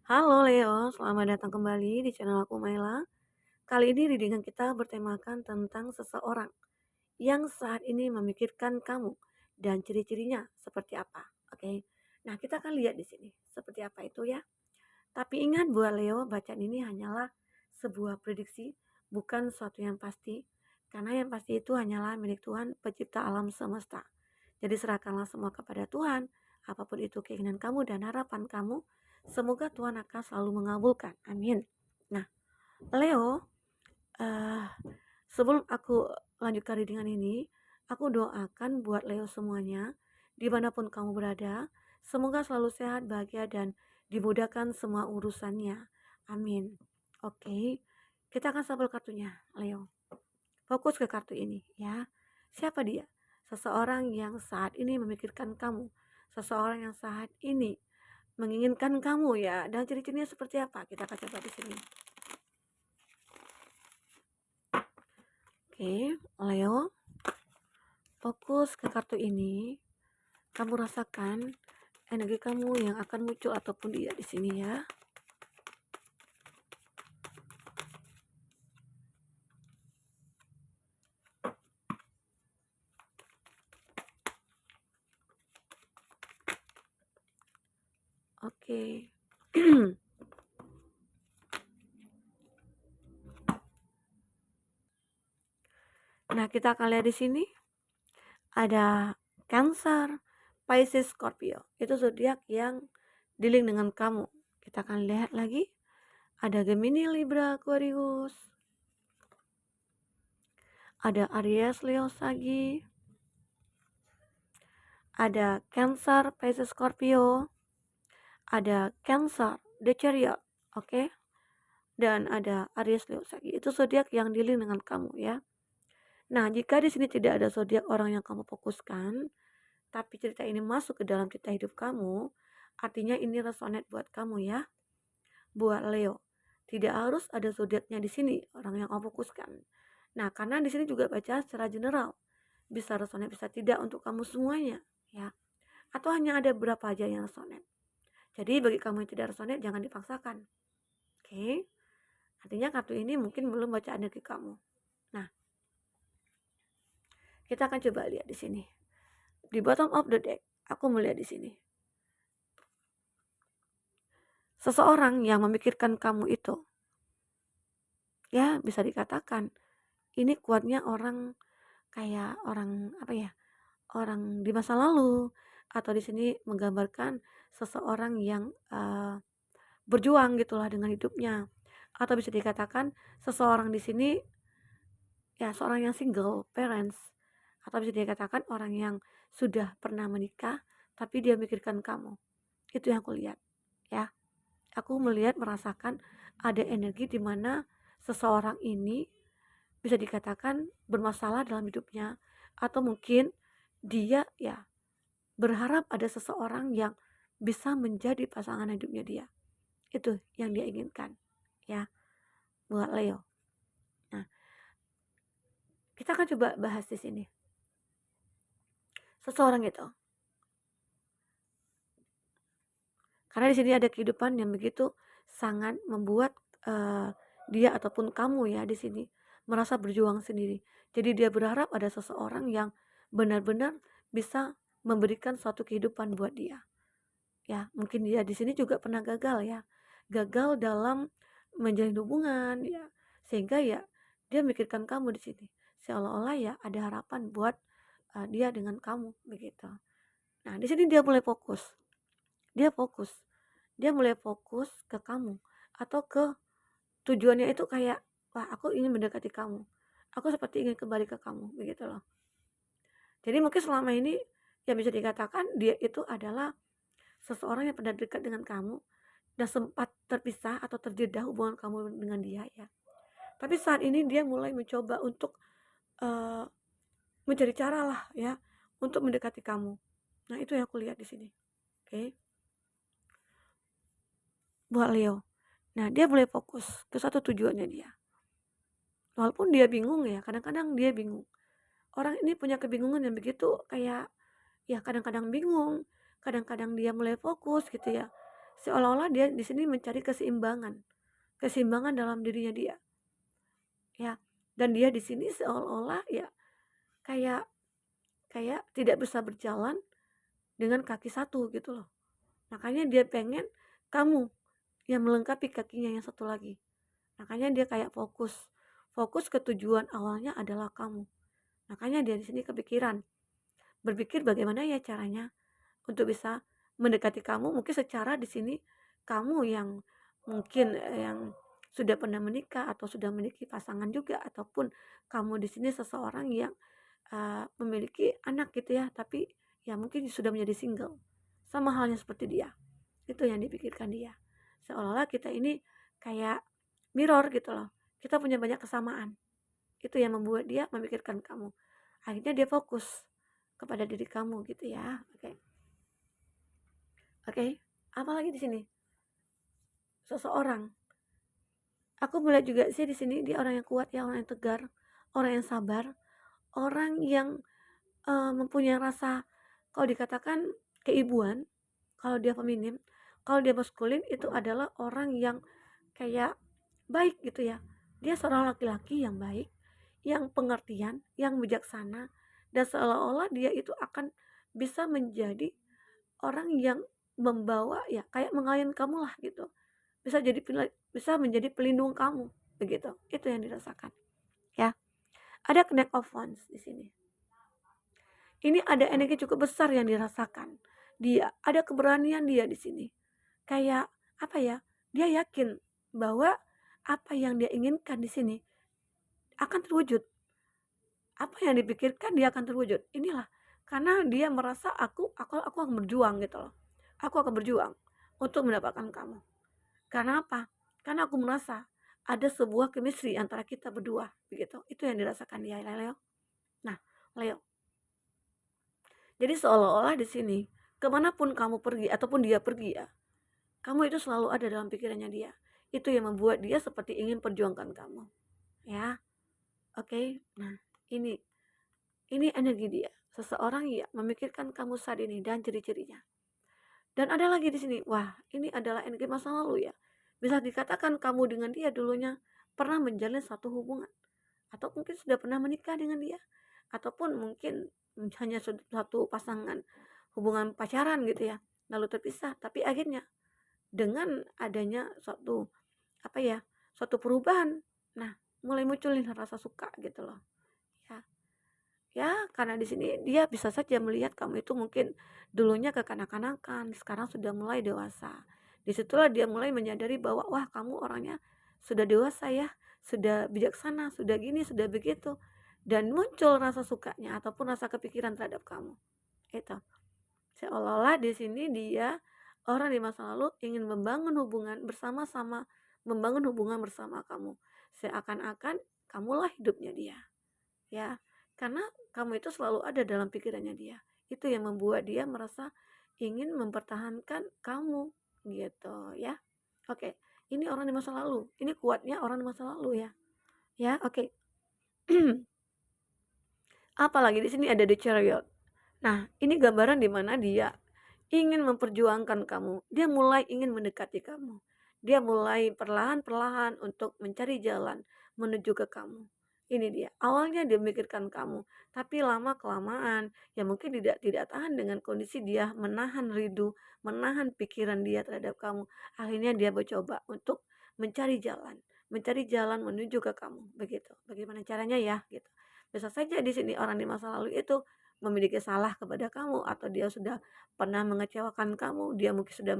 Halo Leo, selamat datang kembali di channel aku Maila. Kali ini readingan kita bertemakan tentang seseorang yang saat ini memikirkan kamu dan ciri-cirinya seperti apa. Oke. Nah, kita akan lihat di sini seperti apa itu ya. Tapi ingat buat Leo, bacaan ini hanyalah sebuah prediksi, bukan sesuatu yang pasti. Karena yang pasti itu hanyalah milik Tuhan, pencipta alam semesta. Jadi serahkanlah semua kepada Tuhan, apapun itu keinginan kamu dan harapan kamu, semoga Tuhan akan selalu mengabulkan. Amin. Nah, Leo, eh, sebelum aku lanjutkan readingan ini, aku doakan buat Leo semuanya, dimanapun kamu berada, semoga selalu sehat, bahagia, dan dimudahkan semua urusannya. Amin. Oke, kita akan sampel kartunya, Leo. Fokus ke kartu ini ya. Siapa dia? Seseorang yang saat ini memikirkan kamu. Seseorang yang saat ini menginginkan kamu ya. Dan ciri-cirinya seperti apa? Kita akan coba di sini. Oke, Leo, fokus ke kartu ini. Kamu rasakan energi kamu yang akan muncul ataupun dia di sini ya. Oke. Nah, kita akan lihat di sini ada Cancer, Pisces, Scorpio. Itu zodiak yang dealing dengan kamu. Kita akan lihat lagi. Ada Gemini, Libra, Aquarius. Ada Aries, Leo, Sagi. Ada Cancer, Pisces, Scorpio. Ada Cancer, The Chariot. Oke. Dan ada Aries, Leo, Sagi. Itu zodiak yang dealing dengan kamu ya. Nah, jika di sini tidak ada zodiak orang yang kamu fokuskan, tapi cerita ini masuk ke dalam cerita hidup kamu, artinya ini resonate buat kamu ya. Buat Leo, tidak harus ada zodiaknya di sini orang yang kamu fokuskan. Nah, karena di sini juga baca secara general, bisa resonate bisa tidak untuk kamu semuanya ya. Atau hanya ada beberapa aja yang resonate. Jadi bagi kamu yang tidak resonate jangan dipaksakan. Oke. Artinya kartu ini mungkin belum baca energi kamu. Nah, kita akan coba lihat di sini. Di bottom of the deck, aku melihat di sini. Seseorang yang memikirkan kamu itu, ya bisa dikatakan ini kuatnya orang kayak orang apa ya? Orang di masa lalu atau di sini menggambarkan seseorang yang berjuang gitulah dengan hidupnya. Atau bisa dikatakan seseorang di sini ya seorang yang single parents atau bisa dikatakan orang yang sudah pernah menikah tapi dia mikirkan kamu. Itu yang aku lihat ya. Aku melihat merasakan ada energi di mana seseorang ini bisa dikatakan bermasalah dalam hidupnya atau mungkin dia ya berharap ada seseorang yang bisa menjadi pasangan hidupnya dia. Itu yang dia inginkan ya buat Leo. Nah, kita akan coba bahas di sini. Seseorang itu. Karena di sini ada kehidupan yang begitu sangat membuat dia ataupun kamu ya di sini merasa berjuang sendiri. Jadi dia berharap ada seseorang yang benar-benar bisa memberikan suatu kehidupan buat dia. Ya, mungkin dia di sini juga pernah gagal ya. Gagal dalam menjalin hubungan ya. Sehingga ya dia mikirkan kamu di sini. Seolah-olah ya ada harapan buat dia dengan kamu begitu. Nah, di sini dia mulai fokus. Dia fokus. Dia mulai fokus ke kamu atau ke tujuannya itu kayak wah aku ingin mendekati kamu. Aku seperti ingin kembali ke kamu begitu loh. Jadi mungkin selama ini yang bisa dikatakan dia itu adalah seseorang yang pernah dekat dengan kamu dan sempat terpisah atau terjeda hubungan kamu dengan dia ya. Tapi saat ini dia mulai mencoba untuk uh, mencari cara lah ya untuk mendekati kamu. Nah itu yang aku lihat di sini. Oke, buat Leo. Nah dia mulai fokus ke satu tujuannya dia. Walaupun dia bingung ya, kadang-kadang dia bingung. Orang ini punya kebingungan yang begitu kayak ya kadang-kadang bingung, kadang-kadang dia mulai fokus gitu ya. Seolah-olah dia di sini mencari keseimbangan, keseimbangan dalam dirinya dia, ya. Dan dia di sini seolah-olah ya kayak kayak tidak bisa berjalan dengan kaki satu gitu loh. Makanya dia pengen kamu yang melengkapi kakinya yang satu lagi. Makanya dia kayak fokus, fokus ke tujuan awalnya adalah kamu. Makanya dia di sini kepikiran, berpikir bagaimana ya caranya untuk bisa mendekati kamu. Mungkin secara di sini kamu yang mungkin yang sudah pernah menikah atau sudah memiliki pasangan juga, ataupun kamu di sini seseorang yang memiliki anak gitu ya, tapi ya mungkin sudah menjadi single. Sama halnya seperti dia. Itu yang dipikirkan dia. Seolah-olah kita ini kayak mirror gitu loh. Kita punya banyak kesamaan. Itu yang membuat dia memikirkan kamu. Akhirnya dia fokus kepada diri kamu gitu ya. Oke. Oke. Apalagi di sini? Seseorang. Aku melihat juga sih di sini dia orang yang kuat ya, orang yang tegar, orang yang sabar, orang yang mempunyai rasa, kalau dikatakan keibuan, kalau dia feminim, kalau dia maskulin itu adalah orang yang kayak baik gitu ya. Dia seorang laki-laki yang baik, yang pengertian, yang bijaksana, dan seolah-olah dia itu akan bisa menjadi orang yang membawa ya kayak mengayun kamu lah gitu. Bisa menjadi pelindung kamu begitu. Itu yang dirasakan ya. Ada connect of wands di sini. Ini ada energi cukup besar yang dirasakan. Dia ada keberanian dia di sini. Kayak apa ya? Dia yakin bahwa apa yang dia inginkan di sini akan terwujud. Apa yang dipikirkan dia akan terwujud. Inilah karena dia merasa aku akan berjuang gitu loh. Aku akan berjuang untuk mendapatkan kamu. Karena apa? Karena aku merasa ada sebuah chemistry antara kita berdua begitu. Itu yang dirasakan dia, Leo. Nah, Leo. Jadi seolah-olah di sini kemanapun kamu pergi ataupun dia pergi ya, kamu itu selalu ada dalam pikirannya dia. Itu yang membuat dia seperti ingin perjuangkan kamu. Ya, oke. Nah, ini energi dia. Seseorang yang memikirkan kamu saat ini dan ciri-cirinya. Dan ada lagi di sini. Wah, ini adalah energi masa lalu ya. Bisa dikatakan kamu dengan dia dulunya pernah menjalin satu hubungan, atau mungkin sudah pernah menikah dengan dia, ataupun mungkin hanya satu pasangan hubungan pacaran gitu ya, lalu terpisah. Tapi akhirnya dengan adanya suatu apa ya, suatu perubahan, nah mulai munculin rasa suka gitu loh ya. Ya karena di sini dia bisa saja melihat kamu itu mungkin dulunya kekanak-kanakan, sekarang sudah mulai dewasa. Disitulah dia mulai menyadari bahwa wah kamu orangnya sudah dewasa ya, sudah bijaksana, sudah gini, sudah begitu. Dan muncul rasa sukanya ataupun rasa kepikiran terhadap kamu. Itu. Seolah-olah di sini dia orang di masa lalu ingin membangun hubungan bersama-sama, membangun hubungan bersama kamu. Seakan-akan kamulah hidupnya dia. Ya, karena kamu itu selalu ada dalam pikirannya dia. Itu yang membuat dia merasa ingin mempertahankan kamu gitu ya. Oke, ini orang di masa lalu. Ini kuatnya orang di masa lalu ya. Ya, oke. Apalagi di sini ada the chariot. Nah, ini gambaran di mana dia ingin memperjuangkan kamu. Dia mulai ingin mendekati kamu. Dia mulai perlahan-perlahan untuk mencari jalan menuju ke kamu. Ini dia. Awalnya dia memikirkan kamu, tapi lama kelamaan ya mungkin tidak tahan dengan kondisi dia menahan rindu, menahan pikiran dia terhadap kamu. Akhirnya dia mencoba untuk mencari jalan menuju ke kamu. Begitu. Bagaimana caranya ya gitu. Bisa saja di sini orang di masa lalu itu memiliki salah kepada kamu, atau dia sudah pernah mengecewakan kamu, dia mungkin sudah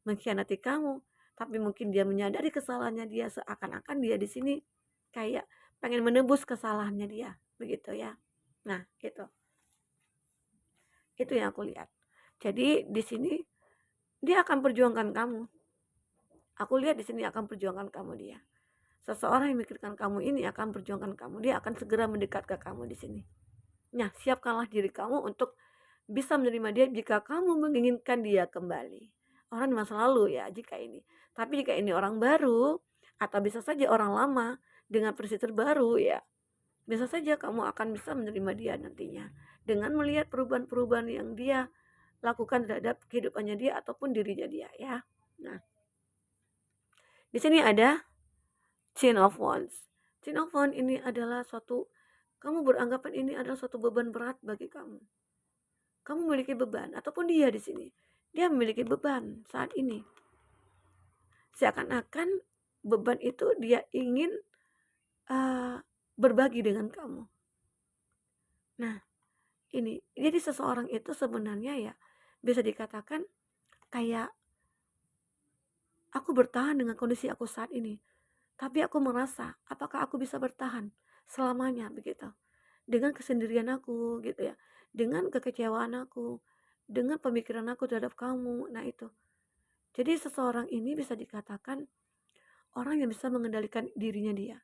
mengkhianati kamu, tapi mungkin dia menyadari kesalahannya dia, seakan-akan dia di sini kayak pengen menebus kesalahannya dia, begitu ya. Nah, itu yang aku lihat. Jadi di sini dia akan perjuangkan kamu. Aku lihat di sini akan perjuangkan kamu dia. Seseorang yang memikirkan kamu ini akan perjuangkan kamu. Dia akan segera mendekat ke kamu di sini. Nah, siapkanlah diri kamu untuk bisa menerima dia jika kamu menginginkan dia kembali. Orang di masa lalu ya, jika ini. Tapi jika ini orang baru, atau bisa saja orang lama dengan versi terbaru ya, bisa saja kamu akan bisa menerima dia nantinya. Dengan melihat perubahan-perubahan yang dia lakukan terhadap kehidupannya dia ataupun dirinya dia ya. Nah, di sini ada Change of Wands. Change of Wands ini adalah suatu, kamu beranggapan ini adalah suatu beban berat bagi kamu. Kamu memiliki beban, ataupun dia di sini. Dia memiliki beban saat ini. Seakan-akan beban itu dia ingin berbagi dengan kamu. Nah, ini jadi seseorang itu sebenarnya ya bisa dikatakan kayak, aku bertahan dengan kondisi aku saat ini, tapi aku merasa apakah aku bisa bertahan selamanya begitu. Dengan kesendirian aku gitu ya, dengan kekecewaan aku, dengan pemikiran aku terhadap kamu. Nah itu. Jadi seseorang ini bisa dikatakan orang yang bisa mengendalikan dirinya dia.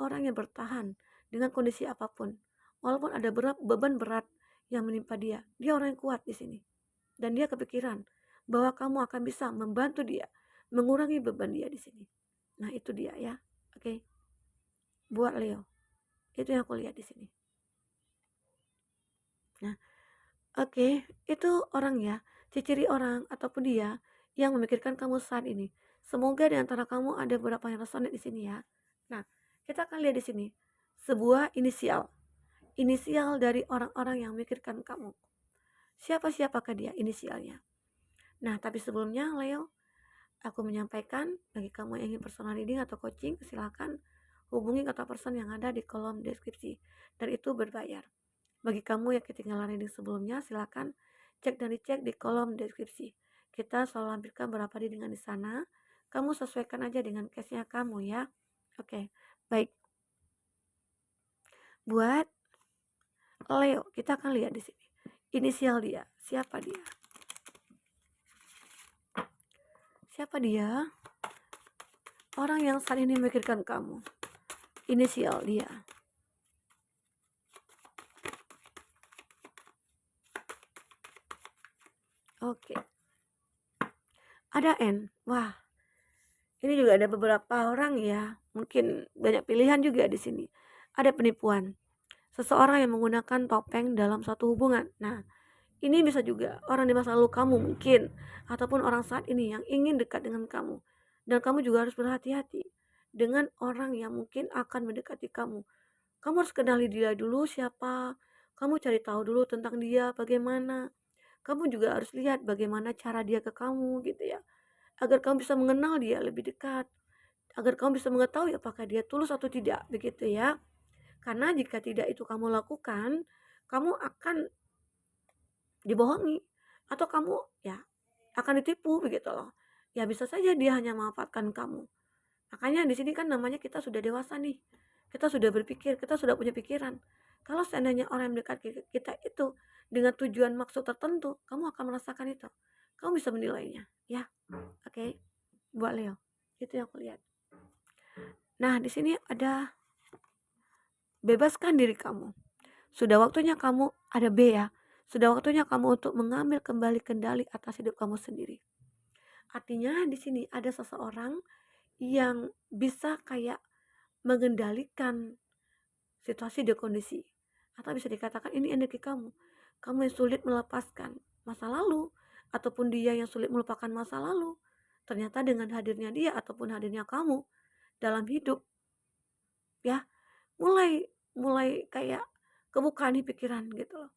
Orang yang bertahan dengan kondisi apapun. Walaupun ada beban berat yang menimpa dia. Dia orang yang kuat di sini. Dan dia kepikiran bahwa kamu akan bisa membantu dia mengurangi beban dia di sini. Nah, itu dia ya. Oke. Buat Leo. Itu yang aku lihat di sini. Nah, oke, itu orang ya. Ciri orang ataupun dia yang memikirkan kamu saat ini. Semoga di antara kamu ada beberapa yang resonate di sini ya. Nah, kita akan lihat di sini sebuah inisial. Inisial dari orang-orang yang memikirkan kamu. Siapa-siapakah dia inisialnya? Nah, tapi sebelumnya Leo, aku menyampaikan bagi kamu yang ingin personal reading atau coaching, silakan hubungi kontak person yang ada di kolom deskripsi. Dan itu berbayar. Bagi kamu yang ketinggalan reading sebelumnya, silakan cek dan dicek di kolom deskripsi. Kita selalu lampirkan berapa readingan di sana. Kamu sesuaikan aja dengan case-nya kamu ya. Oke, baik. Buat Leo, kita akan lihat di sini. Inisial dia, siapa dia? Siapa dia? Orang yang saat ini memikirkan kamu. Inisial dia. Oke. Ada N. Wah, ini juga ada beberapa orang ya. Mungkin banyak pilihan juga di sini. Ada penipuan. Seseorang yang menggunakan topeng dalam suatu hubungan. Nah, ini bisa juga orang di masa lalu kamu mungkin. Ataupun orang saat ini yang ingin dekat dengan kamu. Dan kamu juga harus berhati-hati dengan orang yang mungkin akan mendekati kamu. Kamu harus kenali dia dulu siapa. Kamu cari tahu dulu tentang dia bagaimana. Kamu juga harus lihat bagaimana cara dia ke kamu gitu ya. Agar kamu bisa mengenal dia lebih dekat. Agar kamu bisa mengetahui apakah dia tulus atau tidak begitu ya. Karena jika tidak itu kamu lakukan, kamu akan dibohongi atau kamu ya akan ditipu begitu loh. Ya bisa saja dia hanya memanfaatkan kamu. Makanya di sini kan namanya kita sudah dewasa nih. Kita sudah berpikir, kita sudah punya pikiran. Kalau seandainya orang yang dekat kita itu dengan tujuan maksud tertentu, kamu akan merasakan itu. Kamu bisa menilainya, ya. Oke. Buat Leo. Itu yang aku lihat. Nah, di sini ada bebaskan diri kamu. Sudah waktunya kamu ada B ya. Sudah waktunya kamu untuk mengambil kembali kendali atas hidup kamu sendiri. Artinya di sini ada seseorang yang bisa kayak mengendalikan situasi dan kondisi. Atau bisa dikatakan ini energi kamu. Kamu yang sulit melepaskan masa lalu ataupun dia yang sulit melupakan masa lalu. Ternyata dengan hadirnya dia ataupun hadirnya kamu dalam hidup ya, mulai mulai kayak kebuka nih pikiran gitu loh.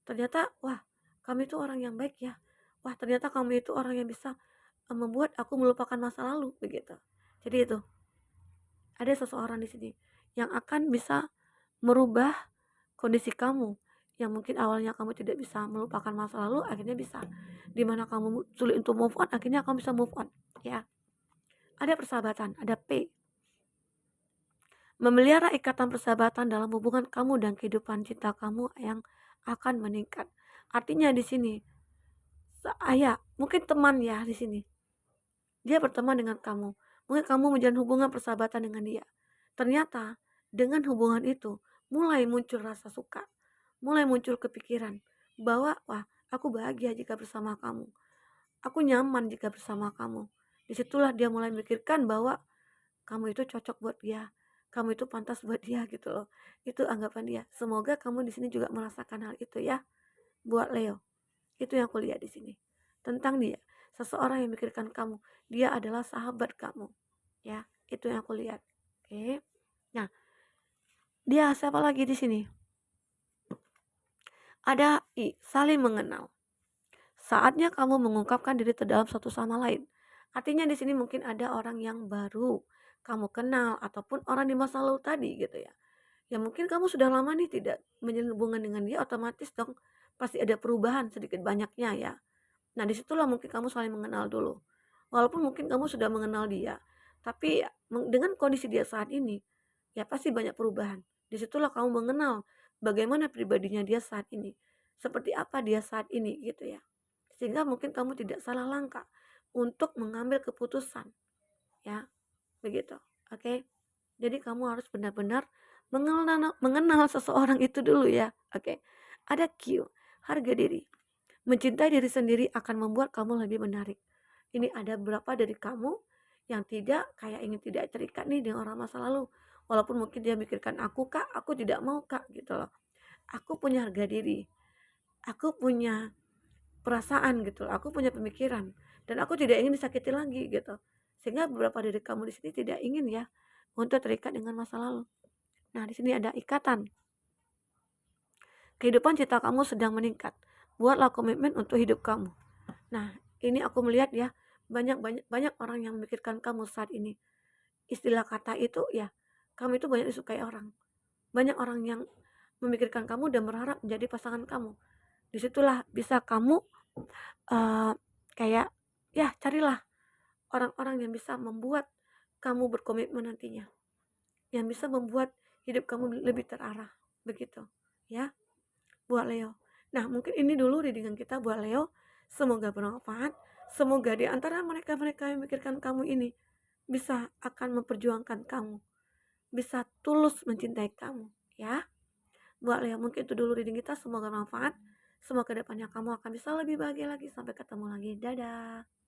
Ternyata wah, kamu itu orang yang baik ya. Wah, ternyata kamu itu orang yang bisa membuat aku melupakan masa lalu begitu. Jadi itu ada seseorang di sini yang akan bisa merubah kondisi kamu yang mungkin awalnya kamu tidak bisa melupakan masa lalu, akhirnya bisa. Dimana kamu sulit untuk move on, akhirnya kamu bisa move on ya. Ada persahabatan, ada P. Memelihara ikatan persahabatan dalam hubungan kamu dan kehidupan cinta kamu yang akan meningkat. Artinya di sini ayah, mungkin teman ya di sini. Dia berteman dengan kamu. Mungkin kamu menjalin hubungan persahabatan dengan dia. Ternyata dengan hubungan itu mulai muncul rasa suka. Mulai muncul kepikiran bahwa wah, aku bahagia jika bersama kamu. Aku nyaman jika bersama kamu. Disitulah dia mulai memikirkan bahwa kamu itu cocok buat dia. Kamu itu pantas buat dia gitu loh. Itu anggapan dia. Semoga kamu di sini juga merasakan hal itu ya. Buat Leo. Itu yang aku lihat di sini. Tentang dia. seseorang yang memikirkan kamu, dia adalah sahabat kamu, ya. Itu yang aku lihat. Oke. Nah, dia siapa lagi di sini? Ada saling mengenal. Saatnya kamu mengungkapkan diri terdalam satu sama lain. Artinya di sini mungkin ada orang yang baru kamu kenal ataupun orang di masa lalu tadi gitu ya. Ya mungkin kamu sudah lama nih tidak menjalin hubungan dengan dia, otomatis dong pasti ada perubahan sedikit banyaknya ya. Nah disitulah mungkin kamu saling mengenal dulu. Walaupun mungkin kamu sudah mengenal dia, tapi ya, dengan kondisi dia saat ini, ya pasti banyak perubahan. Disitulah kamu mengenal bagaimana pribadinya dia saat ini, seperti apa dia saat ini gitu ya. Sehingga mungkin kamu tidak salah langkah untuk mengambil keputusan, ya begitu. Oke. Jadi kamu harus benar-benar mengenal seseorang itu dulu ya. Oke. Ada Q, harga diri. Mencintai diri sendiri akan membuat kamu lebih menarik. Ini ada beberapa dari kamu yang tidak kayak ingin tidak terikat nih dengan orang masa lalu. Walaupun mungkin dia mikirkan aku kak, aku tidak mau kak gitu loh. Aku punya harga diri, aku punya perasaan gitu loh, aku punya pemikiran. Dan aku tidak ingin disakiti lagi gitu. Sehingga beberapa dari kamu di sini tidak ingin ya untuk terikat dengan masa lalu. Nah di sini ada ikatan. Kehidupan cinta kamu sedang meningkat. Buatlah komitmen untuk hidup kamu. Nah, ini aku melihat ya, banyak banyak banyak orang yang memikirkan kamu saat ini. Istilah kata itu ya, kamu itu banyak disukai orang. Banyak orang yang memikirkan kamu dan berharap menjadi pasangan kamu. Disitulah bisa kamu eh, kayak ya carilah orang-orang yang bisa membuat kamu berkomitmen nantinya, yang bisa membuat hidup kamu lebih terarah, begitu ya buat Leo. Nah, mungkin ini dulu readingan kita buat Leo. Semoga bermanfaat. Semoga di antara mereka-mereka yang memikirkan kamu ini bisa akan memperjuangkan kamu, bisa tulus mencintai kamu, ya. Buat Leo, mungkin itu dulu reading kita. Semoga bermanfaat. Semoga depannya kamu akan bisa lebih bahagia lagi. Sampai ketemu lagi. Dadah.